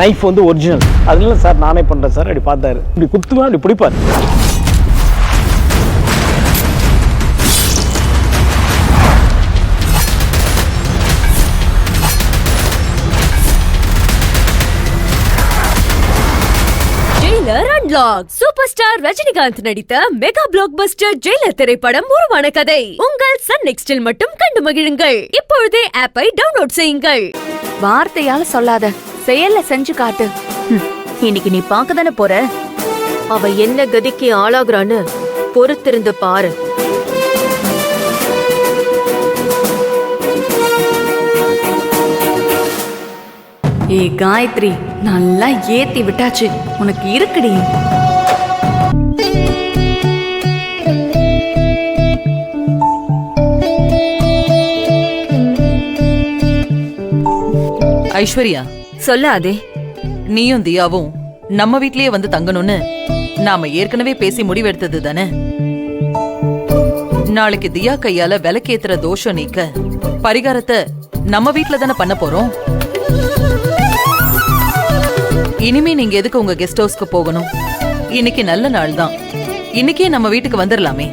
Knife வந்து original. அதனால sir நானே பண்ணுறேன் சார். அப்படி பார்த்தாரு, இப்படி குத்துவேன், அப்படி பிடிப்பார். சூப்பர் ஸ்டார் ரஜினிகாந்த் நடித்த மெகா பிளாக் பஸ்டர் ஜெயிலர் திரைப்படம் உருவான கதை உங்கள் சன் நெக்ஸ்டில் மட்டும் கண்டு மகிழுங்கள். இப்பொழுதே ஆப்பை டவுன்லோட் செய்யுங்கள். வார்த்தையால சொல்லாத, செயல்ல செஞ்சு காட்டு. இன்னைக்கு நீ பார்க்கதானே போற. அவ என்ன கதிக்கு ஆளாகுறான்னு பொறுத்திருந்து பாரு. ஏய் காயத்ரி, நல்லா ஏத்தி விட்டாச்சு. உனக்கு இருக்குடி. ஐஸ்வர்யா, சொல்லாதே. நீயும் தியாவும் நம்ம வீட்லயே வந்து தங்கணும்னு நாம ஏற்கனவே பேசி முடிவெடுத்தது தானே. நாளைக்கு தியா கையால விளக்கேத்துற தோஷம் நீக்க பரிகாரத்தை நம்ம வீட்ல தானே பண்ண போறோம். இனிமே நீங்க எதுக்கு உங்க கெஸ்ட் ஹவுஸ்க்கு போகணும்? இன்னைக்கு நல்ல நாள் தான். இன்னைக்கே நம்ம வீட்டுக்கு வந்துடலாமே.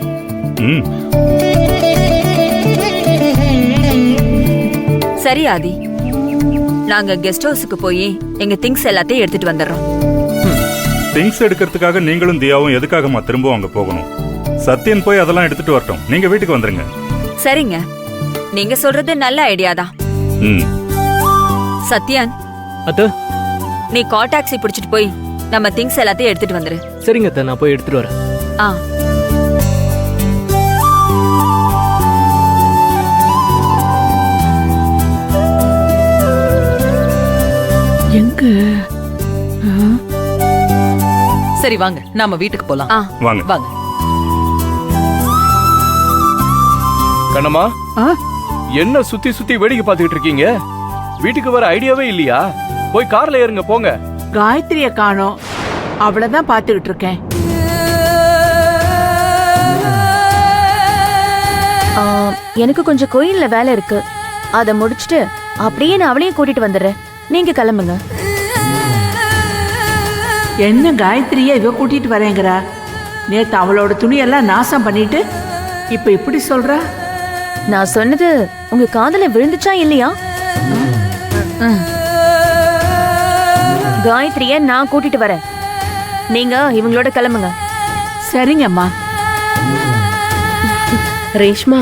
சரி ஆதி, நாங்க கெஸ்ட் ஹவுஸுக்கு போய் எங்க திங்ஸ் எல்லாத்தையும் எடுத்துட்டு வந்துடுறோம். திங்ஸ் எடுக்கிறதுக்காக நீங்களும் தியாவும் எதுக்காகமா திரும்ப அங்க போகணும்? சத்யன் போய் அதெல்லாம் எடுத்துட்டு வரட்டும். நீங்க வீட்டுக்கு வந்துருங்க. சரிங்க, நீங்க சொல்றது நல்ல ஐடியா தான். சத்யன், அத்தை, நீ கால் டாக்ஸி பிடிச்சிட்டு போய் நம்ம திங்ஸ் எல்லாத்தையும் எடுத்துட்டு வந்துரு. சரிங்க அத்தை, நான் போய் எடுத்துட்டு வரேன். ஆ, எங்க? சரி வாங்க, நாம வீட்டுக்கு போலாம். வாங்க வாங்க. கண்ணம்மா, என்ன சுத்தி சுத்தி வேடிக்கை பார்த்துக்கிட்டு இருக்கீங்க? வீட்டுக்கு வர ஐடியாவே இல்லையா? போய் கார்ல ஏறுங்க, போங்க. காயத்ரிய காணோம், அவளதான் பாத்துக்கிட்டு இருக்கேன். எனக்கு கொஞ்சம் கோயில்ல வேலை இருக்கு, அத முடிச்சிட்டு அப்படியே நான் அவளையும் கூட்டிட்டு வந்துடுறேன். நீங்க கிளம்புங்க. என்ன காயத்ரிய இவ கூட்டிட்டு வரேங்கிறா? நேத்து அவளோட துணியெல்லாம் நாசம் பண்ணிட்டு இப்ப இப்படி சொல்றா? நான் சொன்னது உங்க காதுல விழுந்துச்சா இல்லையா? காயத்ரிய நான் கூட்டிட்டு வரேன், நீங்க இவங்களோட கிளம்புங்க. சரிங்கம்மா. ரேஷ்மா,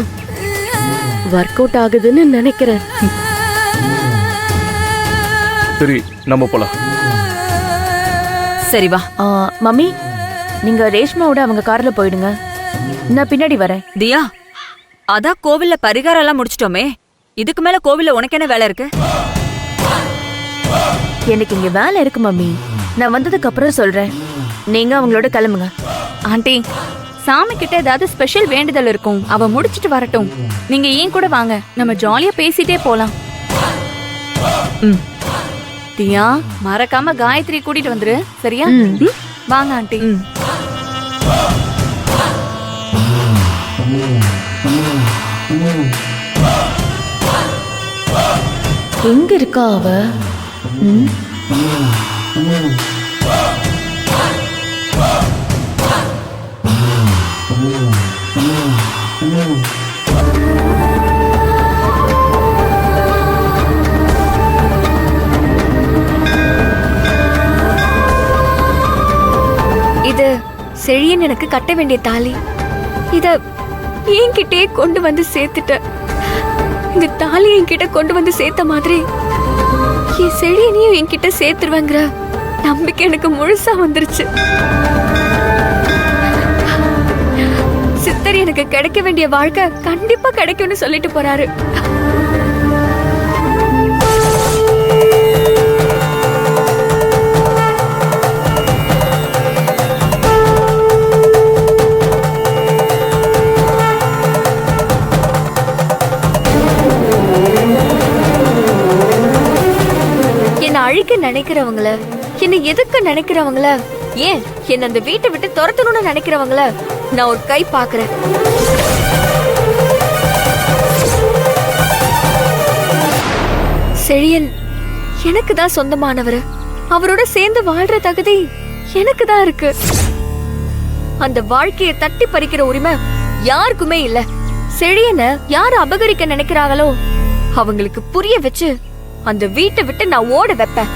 ஒர்க் அவுட் ஆகுதுன்னு நினைக்கிறேன். சரி, நம்ம போலாம். சரி வா. மம்மி, நீங்க ரேஷ்மாவோட அவங்க கார்ல போயிடுங்க, நான் பின்னாடி வரேன். தியா, அதான் கோவில்ல பரிகாரம் எல்லாம் முடிச்சிட்டோமே, இதுக்கு மேல கோவில்ல உனக்கு என்ன வேலை இருக்கு? எனக்கு இங்க வேலை இருக்கு மம்மி, நான் வந்ததுக்கு அப்புறம் சொல்றேன். நீங்க அவங்களோட கிளம்புங்க. ஆண்டி, சாமி கிட்ட ஏதாவது ஸ்பெஷல் வேண்டுதல் இருக்கும், அவ முடிச்சிட்டு வரட்டும். நீங்க ஏன் கூட வாங்க, நம்ம ஜாலியா பேசிட்டே போலாம். தியா, மறக்காம காயத்ரி கூட்டிட்டு வந்துரு, சரியா? வாங்க ஆண்டி. எங்க இருக்கா அவ? இது செழியன் எனக்கு கட்ட வேண்டிய தாலி, இத என்கிட்டே கொண்டு வந்து சேர்த்துட்ட. இந்த தாலி என்கிட்ட கொண்டு வந்து சேர்த்த மாதிரி என் செழியனையும் என்கிட்ட சேர்த்துருவேங்கிற நம்பிக்கை எனக்கு முழுசா வந்துருச்சு. சித்தர் எனக்கு கிடைக்க வேண்டிய வாழ்க்கை கண்டிப்பா கிடைக்கும்னு சொல்லிட்டு போறாரு. அழிக்க நினைக்கிறவங்கள, என்ன எதுக்கு நினைக்கிறவங்கள, ஏன் என்ன அந்த வீட்டை விட்டு துரத்தணும்னு நினைக்கிறவங்கள நான் ஒரு கை பாக்குறேன். செழியன் எனக்கு தான் சொந்தமானவர். அவரோட சேர்ந்து வாழ்ற தகுதி எனக்கு தான் இருக்கு. அந்த வாழ்க்கையை தட்டி பறிக்கிற உரிமை யாருக்குமே இல்ல. செழியனை யாரு அபகரிக்க நினைக்கிறாங்களோ அவங்களுக்கு புரிய வச்சு அந்த வீட்டை விட்டு நான் ஓட வைப்பேன்.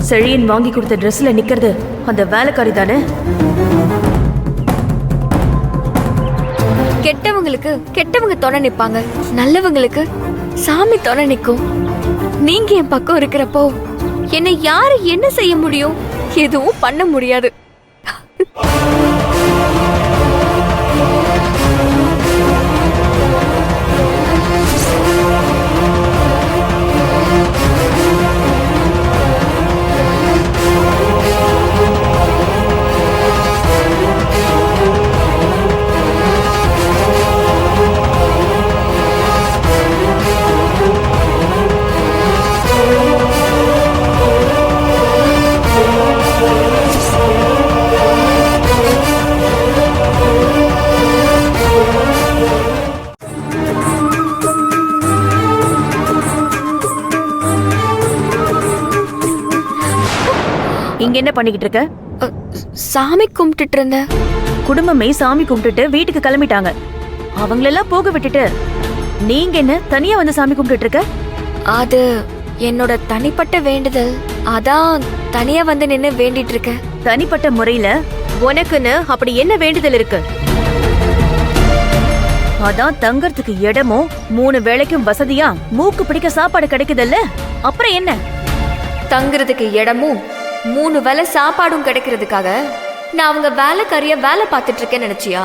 செழியன் வாங்கி கொடுத்த ட்ரெஸ்ல நிக்கிறது அந்த வேலைக்காரி தானே? கெட்டவங்களுக்கு கெட்டவங்க துணை நிப்பாங்க, நல்லவங்களுக்கு சாமி துணை நிக்கும். நீங்க என் பக்கம் இருக்கிறப்போ என்னை யாரு என்ன செய்ய முடியும்? எதுவும் பண்ண முடியாது. இங்க என்ன பண்ணிக்கிட்டு இருக்க? சாமி கும்பிட்டுட்டு இருந்தேன். குடும்பமே சாமி கும்பிட்டுட்டு வீட்டுக்கு கிளம்பிட்டாங்க. அவங்களெல்லாம் போக விட்டுட்டு நீங்க என்ன தனியா வந்து சாமி கும்பிட்டுட்டு இருக்க? அது என்னோட தனிப்பட்ட வேண்டுதல். அதான் தனியா வந்து நின்னு வேண்டிட்டு இருக்கேன். தனிப்பட்ட முறையில உனக்குன்னு அப்படி என்ன வேண்டுதல் இருக்கு? அதான் தங்கறதுக்கு இடமும் 3 வேளைக்கும் வசதியா மூக்கு பிடிக்க சாப்பாடு கிடைக்குதல்ல, அப்புறம் என்ன? தங்குறதுக்கு இடமும் 3 வேளை சாப்பாடும் கிடைக்கிறதுக்காக நான் அவங்க வேலைக்காரிய வேலை பார்த்துட்டு இருக்கேன்னு நினைச்சியா?